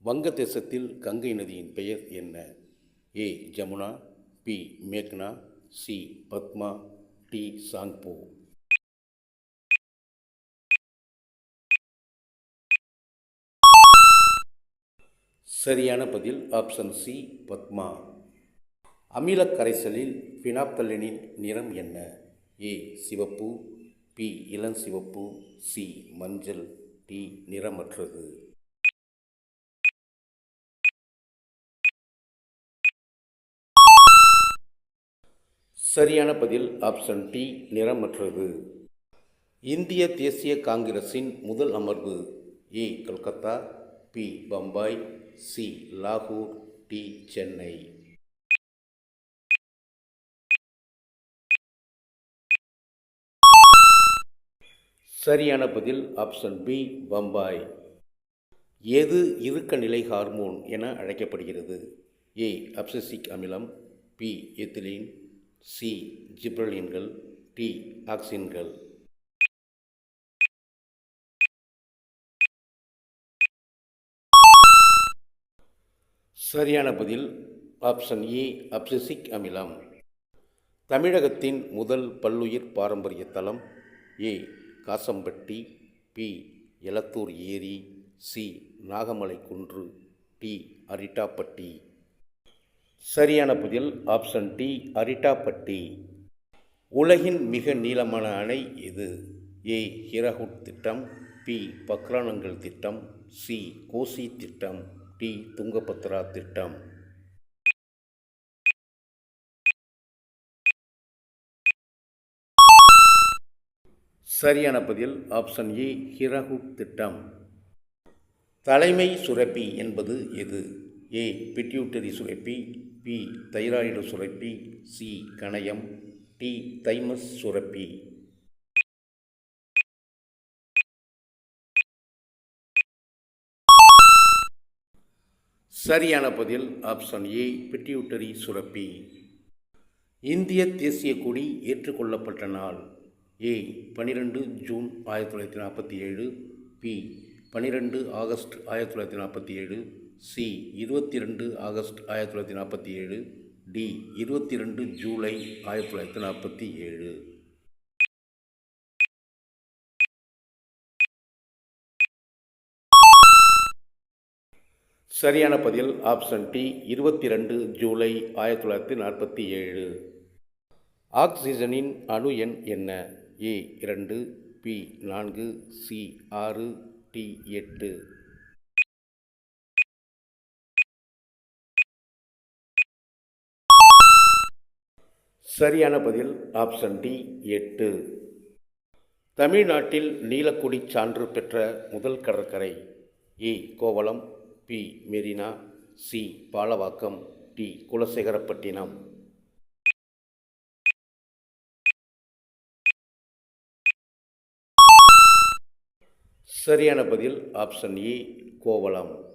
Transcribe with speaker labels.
Speaker 1: வங்கதேசத்தில் கங்கை நதியின் பெயர் என்ன? ஏ. ஜமுனா, பி. மேக்னா, சி. பத்மா, டி. சாங்போ. சரியான பதில் ஆப்ஷன் சி. பத்மா. அமிலக் கரைசலில் பினாப்தலீனின் நிறம் என்ன? ஏ. சிவப்பு, பி. இளஞ்சிவப்பு, சி. மஞ்சள், டி. நிறமற்றது. சரியான பதில் ஆப்ஷன் டி. நிறமற்றது. இந்திய தேசிய காங்கிரசின் முதல் அமர்வு ஏ. கல்கத்தா, பி. பம்பாய், சி. லாகூர், டி. சென்னை. சரியான பதில் ஆப்ஷன் பி. பம்பாய். எது இறுக்க நிலை ஹார்மோன் என அழைக்கப்படுகிறது? ஏ. அப்சசிக் அமிலம், பி. Ethylene, C. ஜிப்ரலின்கள், டி. ஆக்சின்கள். சரியான பதில் ஆப்ஷன் ஏ. அப்சசிக் அமிலம். தமிழகத்தின் முதல் பல்லுயிர் பாரம்பரிய தலம் ஏ. காசம்பட்டி, பி. எலத்தூர் ஏரி, சி. நாகமலை குன்று, டி. அரிட்டாப்பட்டி. சரியான பதில் ஆப்ஷன் டி. அரிட்டாப்பட்டி. உலகின் மிக நீளமான அணை எது? ஏ. ஹிராகுட் திட்டம், பி. பக்ரானங்கல் திட்டம், சி. கோசி திட்டம், டி. துங்கபத்ரா திட்டம். சரியான பதில் ஆப்ஷன் ஏ. ஹிராகுட் திட்டம். தலைமை சுரப்பி என்பது எது? ஏ. பிட்யூட்டரி சுரப்பி, பி. தைராய்டு சுரப்பி, சி. கணையம், டி. தைமஸ் சுரப்பி. சரியான பதில் ஆப்ஷன் ஏ. பிட்யூட்டரி சுரப்பி. இந்திய தேசிய கொடி ஏற்றுக்கொள்ளப்பட்ட நாள் A. 12 June 1947, B. 12 August 1947, C. 22 August 1947, D. 22 July 1947. சரியான பதில் ஆப்ஷன் டி. 22 ஜூலை 1947. ஆக்சிஜனின் அணு எண் என்ன? ஏ. 2, பி. 4, சி. 6, டி. 8. சரியான பதில் ஆப்ஷன் டி. 8. தமிழ்நாட்டில் நீலக்கொடி சான்று பெற்ற முதல் கடற்கரை A. Kovalam, B. Marina, C. Palavakkam, D. Kulasekarapattinam. சரியான பதில் ஆப்ஷன் ஏ. கோவளம்.